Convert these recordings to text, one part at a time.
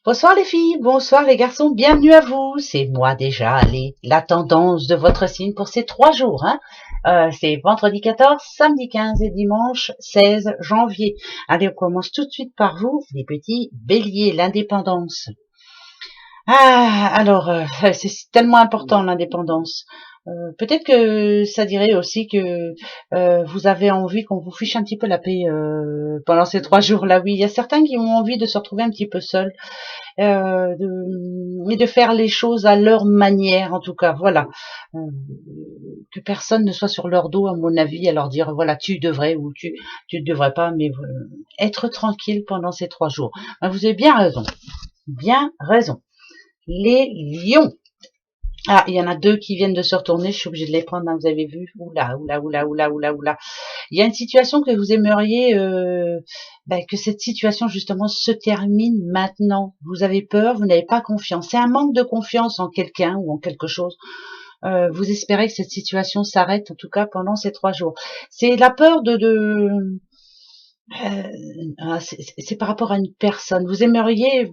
Bonsoir les filles, bonsoir les garçons, bienvenue à vous. C'est moi déjà, allez, la tendance de votre signe pour ces 3 jours. C'est vendredi 14, samedi 15 et dimanche 16 janvier. Allez, on commence tout de suite par vous, les petits béliers, l'indépendance. C'est tellement important l'indépendance. Peut-être que ça dirait aussi que vous avez envie qu'on vous fiche un petit peu la paix pendant ces 3 jours-là. Oui, il y a certains qui ont envie de se retrouver un petit peu seuls. Et de faire les choses à leur manière, en tout cas, voilà. Que personne ne soit sur leur dos, à mon avis, à leur dire, voilà, tu devrais ou tu ne devrais pas, mais être tranquille pendant ces 3 jours. Vous avez bien raison. Bien raison. Les lions. Ah, il y en a 2 qui viennent de se retourner, je suis obligée de les prendre, vous avez vu. Oula. Il y a une situation que vous aimeriez que cette situation justement se termine maintenant. Vous avez peur, vous n'avez pas confiance. C'est un manque de confiance en quelqu'un ou en quelque chose. Vous espérez que cette situation s'arrête, en tout cas pendant ces 3 jours. C'est la peur c'est par rapport à une personne. Vous aimeriez,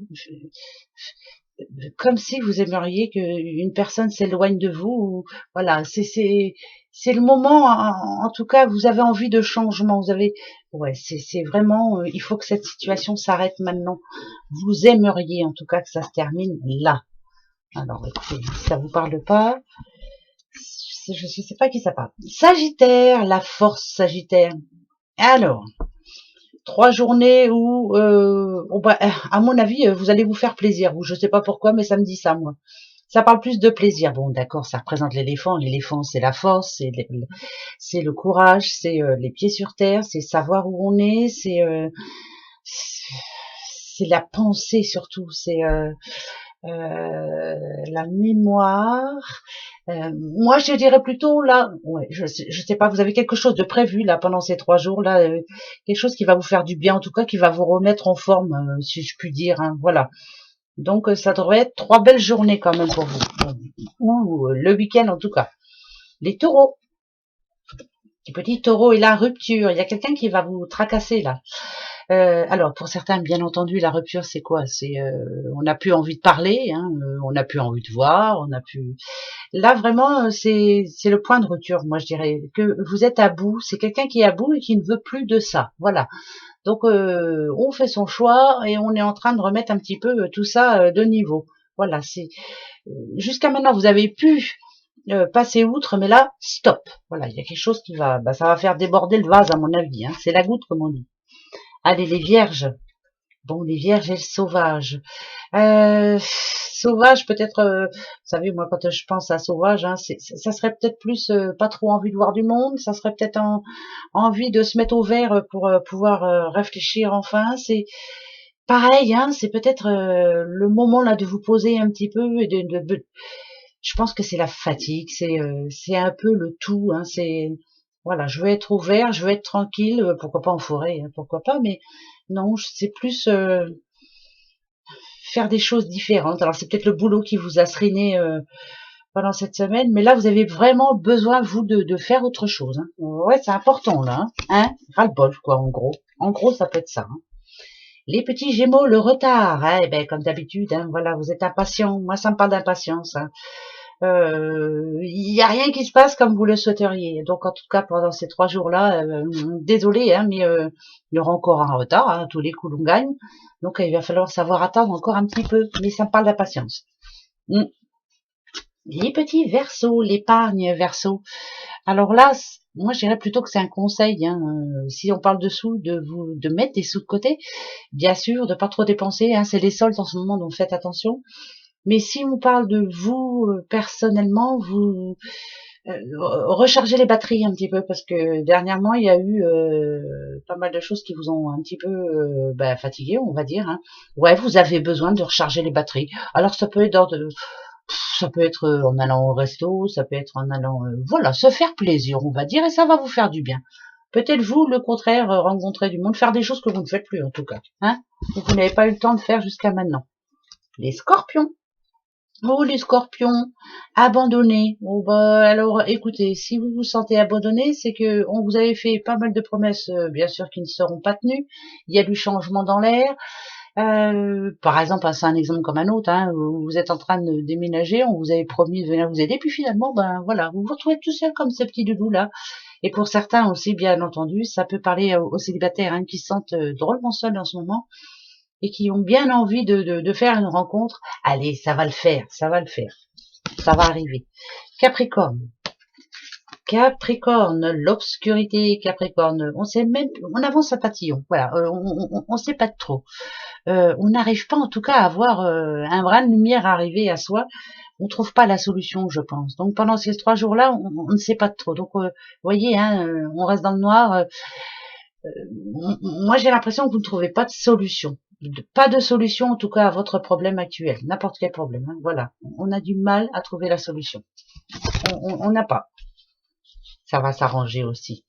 comme si vous aimeriez qu'une personne s'éloigne de vous. Ou, voilà, c'est le moment. En tout cas, vous avez envie de changement. Vous avez, ouais, c'est vraiment. Il faut que cette situation s'arrête maintenant. Vous aimeriez, en tout cas, que ça se termine là. Alors, écoutez, si ça vous parle pas, je sais pas qui ça parle. Sagittaire, la force Sagittaire. Alors. 3 journées où, à mon avis, vous allez vous faire plaisir. Je sais pas pourquoi, mais ça me dit ça, moi. Ça parle plus de plaisir. Bon, d'accord, ça représente l'éléphant. L'éléphant, c'est la force, c'est le courage, c'est les pieds sur terre, c'est savoir où on est, c'est la pensée surtout, c'est la mémoire. Moi, je dirais plutôt là, ouais, je sais pas, vous avez quelque chose de prévu là pendant ces 3 jours là, quelque chose qui va vous faire du bien, en tout cas qui va vous remettre en forme, si je puis dire. Voilà. Donc ça devrait être 3 belles journées quand même pour vous, ou le week-end en tout cas. Les taureaux, les petits taureaux et la rupture, il y a quelqu'un qui va vous tracasser là. Alors pour certains, bien entendu, la rupture c'est quoi? C'est on n'a plus envie de parler, on n'a plus envie de voir, on n'a plus. Là vraiment, c'est le point de rupture. Moi je dirais que vous êtes à bout. C'est quelqu'un qui est à bout et qui ne veut plus de ça. Voilà. Donc on fait son choix et on est en train de remettre un petit peu tout ça de niveau. Voilà. C'est jusqu'à maintenant vous avez pu passer outre, mais là stop. Voilà, il y a quelque chose qui va, ça va faire déborder le vase à mon avis. C'est la goutte comme on dit. Allez, les vierges. Bon, les vierges et le sauvage. Sauvage, peut-être, vous savez, moi, quand je pense à sauvage, ça serait peut-être plus pas trop envie de voir du monde, ça serait peut-être envie de se mettre au vert pour pouvoir réfléchir enfin. C'est pareil, c'est peut-être le moment là de vous poser un petit peu et je pense que c'est la fatigue, c'est un peu le tout, c'est voilà, je veux être ouvert, je veux être tranquille, pourquoi pas en forêt, pourquoi pas, mais non, c'est plus faire des choses différentes. Alors c'est peut-être le boulot qui vous a seriné pendant cette semaine, mais là vous avez vraiment besoin vous de faire autre chose. Ouais, c'est important là, ras-le-bol quoi, en gros. En gros, ça peut être ça. Les petits Gémeaux, le retard, comme d'habitude, voilà, vous êtes impatients. Moi, ça me parle d'impatience. Il n'y a rien qui se passe comme vous le souhaiteriez. Donc en tout cas pendant ces 3 jours-là, désolé, mais il y aura encore un retard. À tous les coups l'on gagne. Donc il va falloir savoir attendre encore un petit peu. Mais ça me parle d'impatience. Les petits Verseaux, l'épargne Verseau. Alors là, moi je dirais plutôt que c'est un conseil. Si on parle dessous, de mettre des sous de côté, bien sûr, de pas trop dépenser. C'est les soldes en ce moment, donc faites attention. Mais si on parle de vous personnellement, vous rechargez les batteries un petit peu parce que dernièrement il y a eu pas mal de choses qui vous ont un petit peu fatigué, on va dire. Ouais, vous avez besoin de recharger les batteries. Alors ça peut être ça peut être en allant au resto, ça peut être en allant voilà, se faire plaisir, on va dire, et ça va vous faire du bien. Peut-être vous, le contraire, rencontrer du monde, faire des choses que vous ne faites plus en tout cas, que vous n'avez pas eu le temps de faire jusqu'à maintenant. Les scorpions. Oh, les scorpions, abandonnés. Oh, alors, écoutez, si vous vous sentez abandonné, c'est que on vous avait fait pas mal de promesses, bien sûr, qui ne seront pas tenues. Il y a du changement dans l'air. Par exemple, c'est un exemple comme un autre, hein, vous êtes en train de déménager, on vous avait promis de venir vous aider, puis finalement, ben voilà, vous vous retrouvez tout seul comme ce petit doudou là. Et pour certains aussi, bien entendu, ça peut parler aux célibataires hein, qui se sentent drôlement seuls en ce moment et qui ont bien envie de faire une rencontre. Allez, ça va le faire, ça va le faire, ça va arriver. Capricorne. Capricorne, l'obscurité, Capricorne, on sait même, on avance à papillon, voilà, on sait pas trop. On n'arrive pas en tout cas à voir un brin de lumière arriver à soi. On trouve pas la solution, je pense. Donc pendant ces 3 jours-là, on ne sait pas trop. Donc vous voyez, hein, on reste dans le noir. Moi, j'ai l'impression que vous ne trouvez pas de solution. Pas de solution en tout cas à votre problème actuel, n'importe quel problème. Hein, voilà, on a du mal à trouver la solution. On n'a pas. Ça va s'arranger aussi.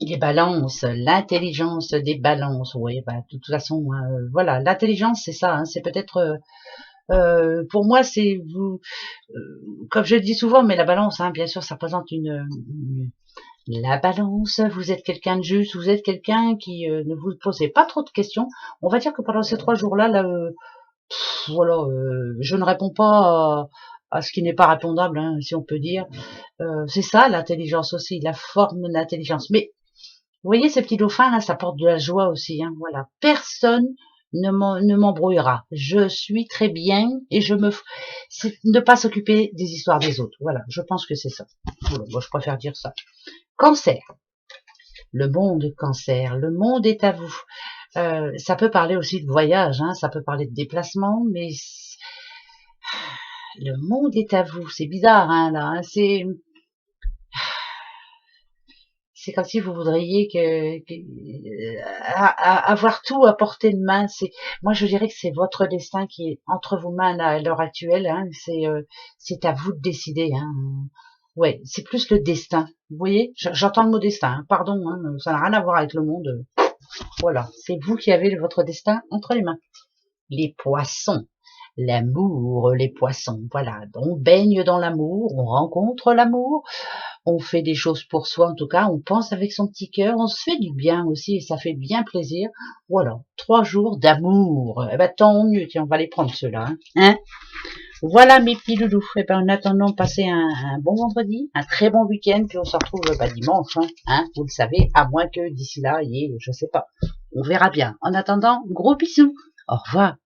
Les balances, l'intelligence des balances, oui, bah, de toute façon, voilà, l'intelligence, c'est ça, hein, c'est peut-être, pour moi, c'est vous, comme je le dis souvent, mais la balance, hein, bien sûr, ça représente la balance, vous êtes quelqu'un de juste, vous êtes quelqu'un qui ne vous posez pas trop de questions. On va dire que pendant ces 3 jours-là, là, voilà, je ne réponds pas à ce qui n'est pas répondable, hein, si on peut dire. C'est ça, l'intelligence aussi, la forme d'intelligence. Mais vous voyez ces petits dauphins là, ça porte de la joie aussi. Hein, voilà, personne ne m'embrouillera. Je suis très bien et c'est ne pas s'occuper des histoires des autres. Voilà, je pense que c'est ça. Voilà, moi je préfère dire ça. Cancer. Le monde cancer. Le monde est à vous. Ça peut parler aussi de voyage, hein, ça peut parler de déplacement, mais le monde est à vous. C'est bizarre, hein, là. Hein, c'est comme si vous voudriez avoir tout à portée de main. Moi je dirais que c'est votre destin qui est entre vos mains à l'heure actuelle. Hein. C'est à vous de décider. Hein. Ouais, c'est plus le destin. Vous voyez, j'entends le mot destin. Hein. Pardon, hein, ça n'a rien à voir avec le monde. Voilà, c'est vous qui avez votre destin entre les mains. Les poissons. L'amour, les poissons, voilà. On baigne dans l'amour, on rencontre l'amour, on fait des choses pour soi, en tout cas, on pense avec son petit cœur, on se fait du bien aussi, et ça fait bien plaisir. Voilà, 3 jours d'amour. Eh ben, tant mieux, tiens, on va les prendre ceux-là. Hein, voilà mes petits loulous. Eh ben, en attendant, passez un bon vendredi, un très bon week-end, puis on se retrouve dimanche, hein, vous le savez, à moins que d'ici là, je sais pas. On verra bien. En attendant, gros bisous. Au revoir.